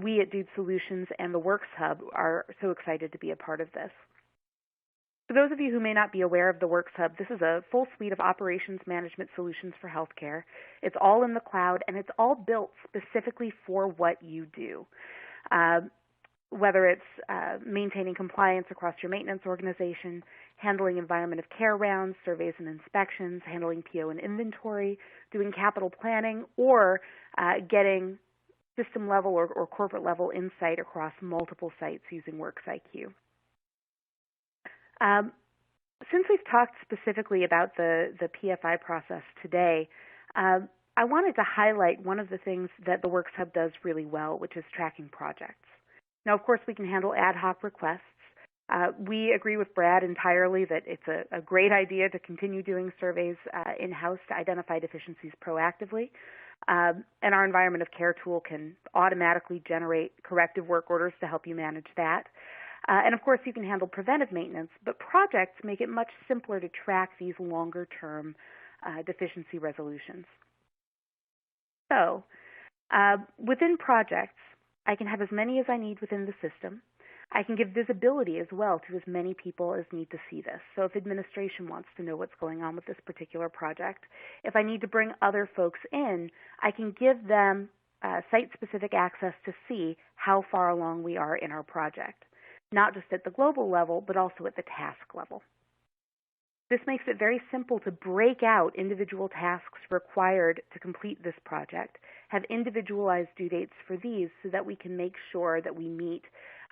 Speaker 1: we at Dude Solutions and the Works Hub are so excited to be a part of this. For those of you who may not be aware of the Works Hub, this is a full suite of operations management solutions for healthcare. It's all in the cloud, and it's all built specifically for what you do. Whether it's maintaining compliance across your maintenance organization, handling environment of care rounds, surveys and inspections, handling PO and inventory, doing capital planning, or getting system-level or corporate-level insight across multiple sites using WorksIQ. Since we've talked specifically about the PFI process today, I wanted to highlight one of the things that the Works Hub does really well, which is tracking projects. Now, of course, we can handle ad hoc requests. We agree with Brad entirely that it's a great idea to continue doing surveys in-house to identify deficiencies proactively. And our environment of care tool can automatically generate corrective work orders to help you manage that. And of course, you can handle preventive maintenance, but projects make it much simpler to track these longer-term deficiency resolutions. So, within projects, I can have as many as I need within the system. I can give visibility as well to as many people as need to see this. So if administration wants to know what's going on with this particular project, if I need to bring other folks in, I can give them site-specific access to see how far along we are in our project, not just at the global level, but also at the task level. This makes it very simple to break out individual tasks required to complete this project, have individualized due dates for these so that we can make sure that we meet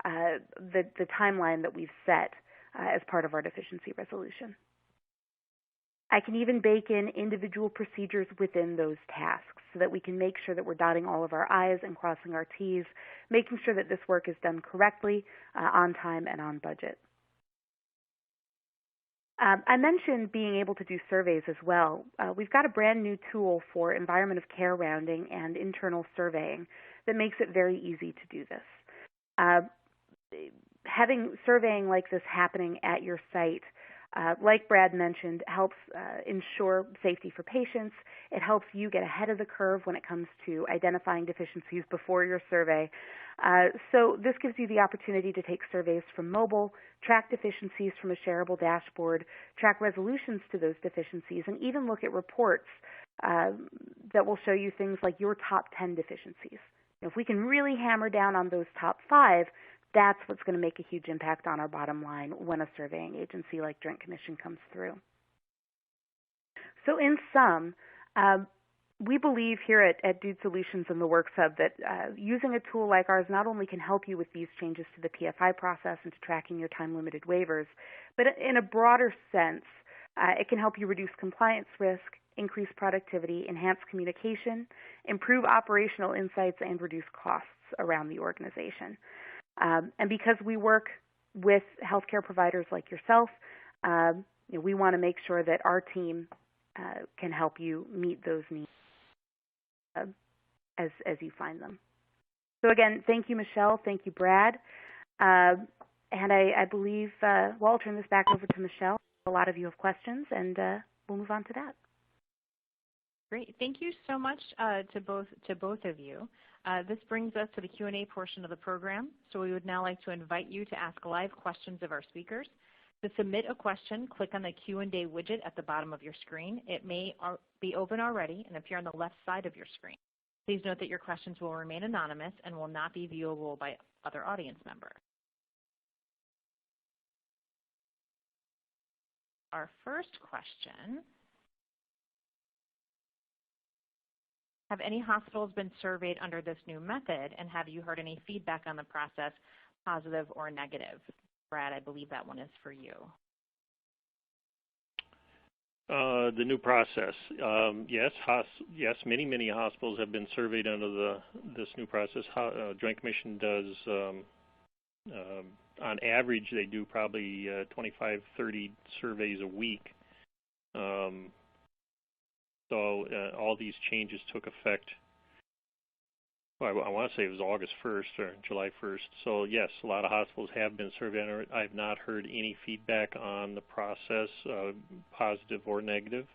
Speaker 1: the timeline that we've set as part of our deficiency resolution. I can even bake in individual procedures within those tasks so that we can make sure that we're dotting all of our I's and crossing our T's, making sure that this work is done correctly, on time, and on budget. I mentioned being able to do surveys as well. We've got a brand new tool for environment of care rounding and internal surveying that makes it very easy to do this. Having surveying like this happening at your site, like Brad mentioned, helps ensure safety for patients. It helps you get ahead of the curve when it comes to identifying deficiencies before your survey. So this gives you the opportunity to take surveys from mobile, track deficiencies from a shareable dashboard, track resolutions to those deficiencies, and even look at reports that will show you things like your top 10 deficiencies. If we can really hammer down on those top 5, that's what's going to make a huge impact on our bottom line when a surveying agency like Joint Commission comes through. So in sum, we believe here at Dude Solutions and the Works Hub that using a tool like ours not only can help you with these changes to the PFI process and to tracking your time-limited waivers, but in a broader sense, it can help you reduce compliance risk, increase productivity, enhance communication, improve operational insights, and reduce costs around the organization. And because we work with healthcare providers like yourself, we want to make sure that our team can help you meet those needs as you find them. So again, thank you, Michelle. Thank you, Brad. And I believe, I'll turn this back over to Michelle. A lot of you have questions, and we'll move on to that.
Speaker 2: Great. Thank you so much to both of you. This brings us to the Q&A portion of the program. So we would now like to invite you to ask live questions of our speakers. To submit a question, click on the Q&A widget at the bottom of your screen. It may be open already and appear on the left side of your screen. Please note that your questions will remain anonymous and will not be viewable by other audience members. Our first question: have any hospitals been surveyed under this new method, and have you heard any feedback on the process, positive or negative? Brad, I believe that one is for you.
Speaker 3: The new process. Yes, many hospitals have been surveyed under this new process. Joint Commission does, on average, they do probably 25, 30 surveys a week. So all these changes took effect, well, I want to say it was August 1st or July 1st. So yes, a lot of hospitals have been surveyed. I've not heard any feedback on the process, positive or negative.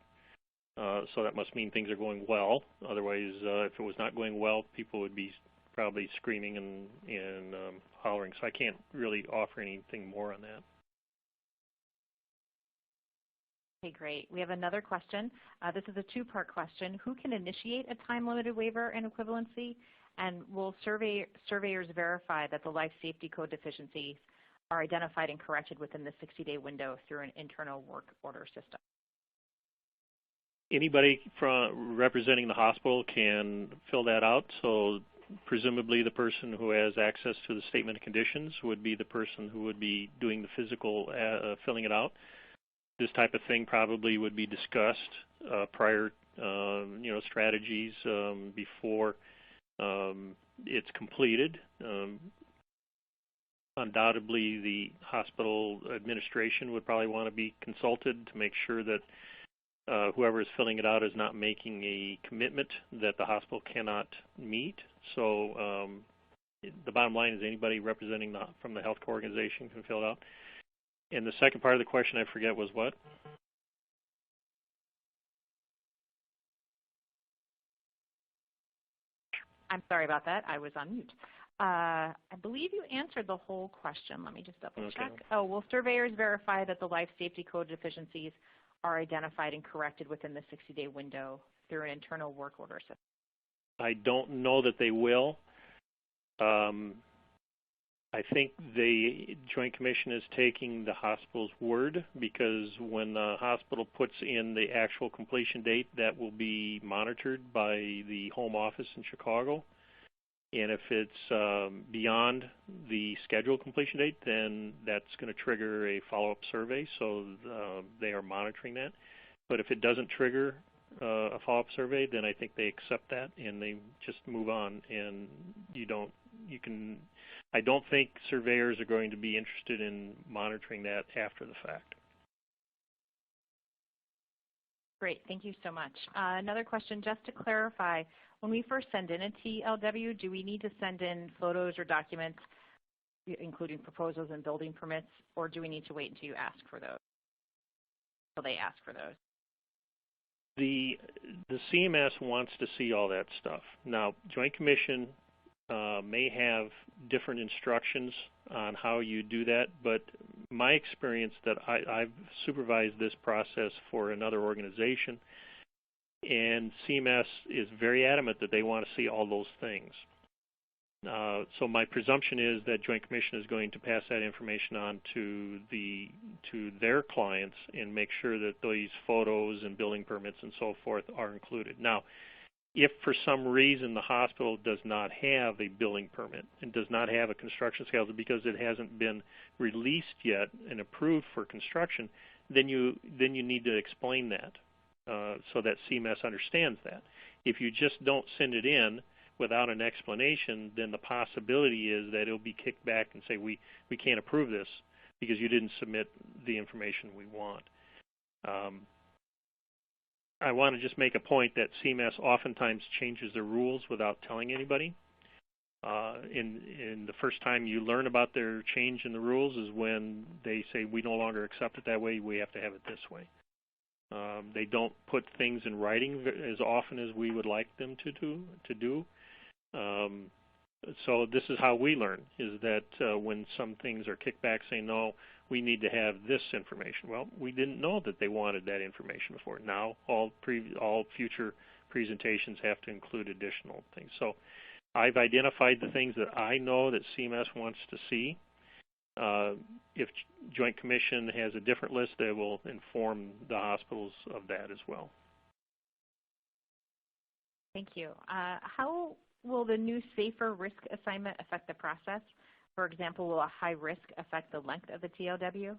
Speaker 3: So that must mean things are going well. Otherwise, if it was not going well, people would be probably screaming and hollering. So I can't really offer anything more on that.
Speaker 2: Okay, great. We have another question. This is a two-part question. Who can initiate a time-limited waiver and equivalency? And will surveyors verify that the life safety code deficiencies are identified and corrected within the 60-day window through an internal work order system?
Speaker 3: Anybody from representing the hospital can fill that out. So presumably the person who has access to the statement of conditions would be the person who would be doing the physical filling it out. This type of thing probably would be discussed prior, strategies before it's completed. Undoubtedly, the hospital administration would probably want to be consulted to make sure that whoever is filling it out is not making a commitment that the hospital cannot meet. So the bottom line is anybody representing from the healthcare organization can fill it out. And the second part of the question, I forget, was what?
Speaker 2: I'm sorry about that. I was on mute. I believe you answered the whole question. Let me just double check. Okay. Oh, will surveyors verify that the life safety code deficiencies are identified and corrected within the 60-day window through an internal work order system?
Speaker 3: I don't know that they will. I think the Joint Commission is taking the hospital's word, because when the hospital puts in the actual completion date, that will be monitored by the home office in Chicago. And if it's beyond the scheduled completion date, then that's going to trigger a follow-up survey. So they are monitoring that. But if it doesn't trigger a follow-up survey, then I think they accept that and they just move on. And I don't think surveyors are going to be interested in monitoring that after the fact.
Speaker 2: Great, thank you so much. Another question, just to clarify, when we first send in a TLW, do we need to send in photos or documents, including proposals and building permits, or do we need to wait until you ask for those, until they ask for those?
Speaker 3: The CMS wants to see all that stuff. Now, Joint Commission may have different instructions on how you do that, but my experience that I've supervised this process for another organization, and CMS is very adamant that they want to see all those things. So my presumption is that Joint Commission is going to pass that information on to their clients and make sure that these photos and building permits and so forth are included. Now, If for some reason the hospital does not have a building permit and does not have a construction schedule because it hasn't been released yet and approved for construction, then you need to explain that so that CMS understands that. If you just don't send it in without an explanation, then the possibility is that it'll be kicked back and say we can't approve this because you didn't submit the information we want. I want to just make a point that CMS oftentimes changes their rules without telling anybody. In the first time you learn about their change in the rules is when they say we no longer accept it that way, we have to have it this way. They don't put things in writing as often as we would like them to do. So this is how we learn, is that when some things are kicked back saying, no, we need to have this information. Well, we didn't know that they wanted that information before. Now all future presentations have to include additional things. So I've identified the things that I know that CMS wants to see. If Joint Commission has a different list, they will inform the hospitals of that as well.
Speaker 2: Thank you. How will the new SAFER risk assignment affect the process? For example, will a high risk affect the length of the TLW?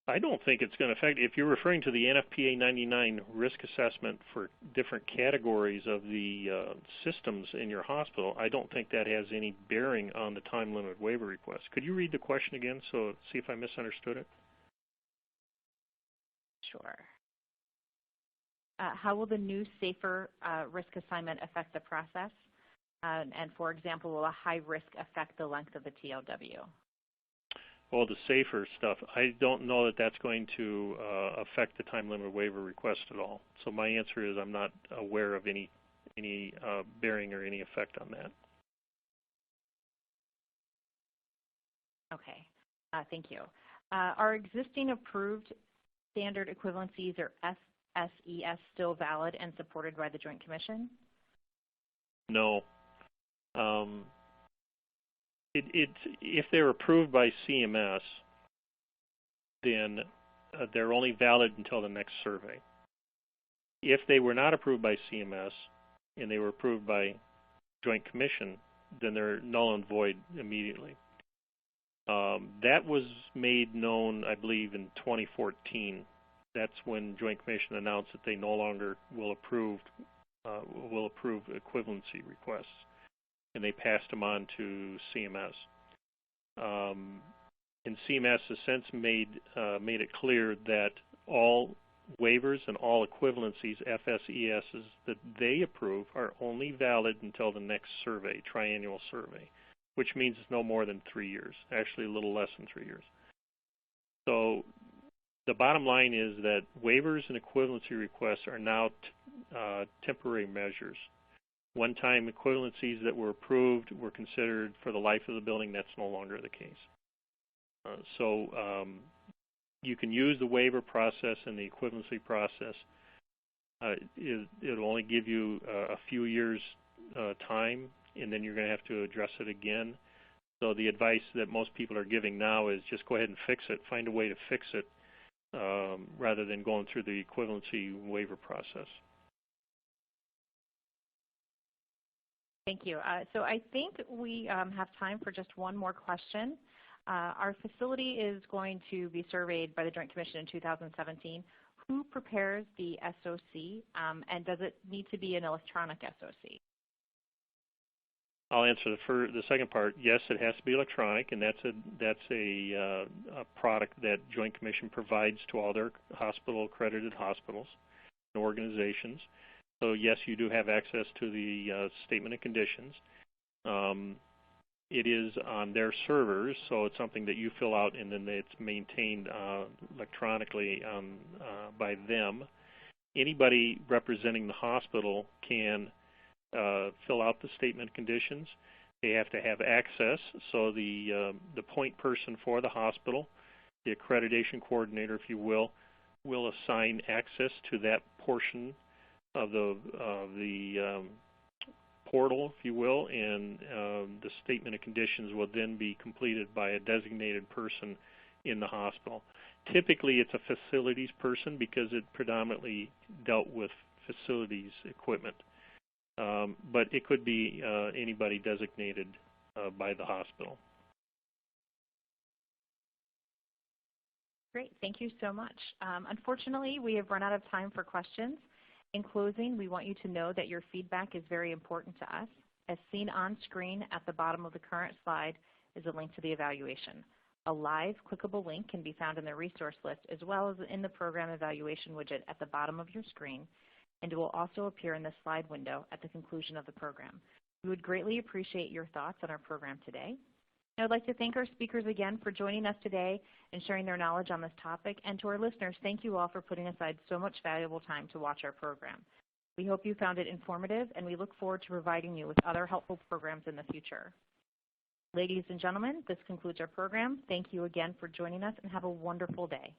Speaker 3: I don't think it's going to affect. If you're referring to the NFPA 99 risk assessment for different categories of the systems in your hospital, I don't think that has any bearing on the time limit waiver request. Could you read the question again, so see if I misunderstood it?
Speaker 2: Sure. How will the new SAFER risk assignment affect the process? And for example, will a high risk affect the length of the TLW?
Speaker 3: Well, the SAFER stuff, I don't know that that's going to affect the time limit waiver request at all. So my answer is I'm not aware of any bearing or any effect on that.
Speaker 2: Okay, thank you. Are existing approved standard equivalencies or SES still valid and supported by the Joint Commission?
Speaker 3: No. If they're approved by CMS, then they're only valid until the next survey. If they were not approved by CMS and they were approved by Joint Commission, then they're null and void immediately. That was made known, I believe, in 2014. That's when Joint Commission announced that they no longer will approve equivalency requests, and they passed them on to CMS. And CMS has since made it clear that all waivers and all equivalencies, FSESs, that they approve are only valid until the next survey, triennial survey, which means it's no more than 3 years, actually a little less than 3 years. So the bottom line is that waivers and equivalency requests are now temporary measures. One-time equivalencies that were approved were considered for the life of the building. That's no longer the case. So you can use the waiver process and the equivalency process. It'll only give you a few years time, and then you're going to have to address it again. So the advice that most people are giving now is just go ahead and fix it. Find a way to fix it rather than going through the equivalency waiver process.
Speaker 2: Thank you. So I think we have time for just one more question. Our facility is going to be surveyed by the Joint Commission in 2017. Who prepares the SOC, and does it need to be an electronic SOC?
Speaker 3: I'll answer the second part. Yes, it has to be electronic, and that's a product that Joint Commission provides to all their accredited hospitals and organizations. So yes, you do have access to the statement of conditions. It is on their servers, so it's something that you fill out, and then it's maintained electronically by them. Anybody representing the hospital can fill out the statement of conditions. They have to have access, so the point person for the hospital, the accreditation coordinator, if you will assign access to that portion of the portal, if you will, and the statement of conditions will then be completed by a designated person in the hospital. Typically, it's a facilities person because it predominantly dealt with facilities equipment. But it could be anybody designated by the hospital.
Speaker 2: Great, thank you so much. Unfortunately, we have run out of time for questions. In closing, we want you to know that your feedback is very important to us. As seen on screen at the bottom of the current slide is a link to the evaluation. A live clickable link can be found in the resource list as well as in the program evaluation widget at the bottom of your screen, and it will also appear in the slide window at the conclusion of the program. We would greatly appreciate your thoughts on our program today. I would like to thank our speakers again for joining us today and sharing their knowledge on this topic, and to our listeners, thank you all for putting aside so much valuable time to watch our program. We hope you found it informative, and we look forward to providing you with other helpful programs in the future. Ladies and gentlemen, this concludes our program. Thank you again for joining us, and have a wonderful day.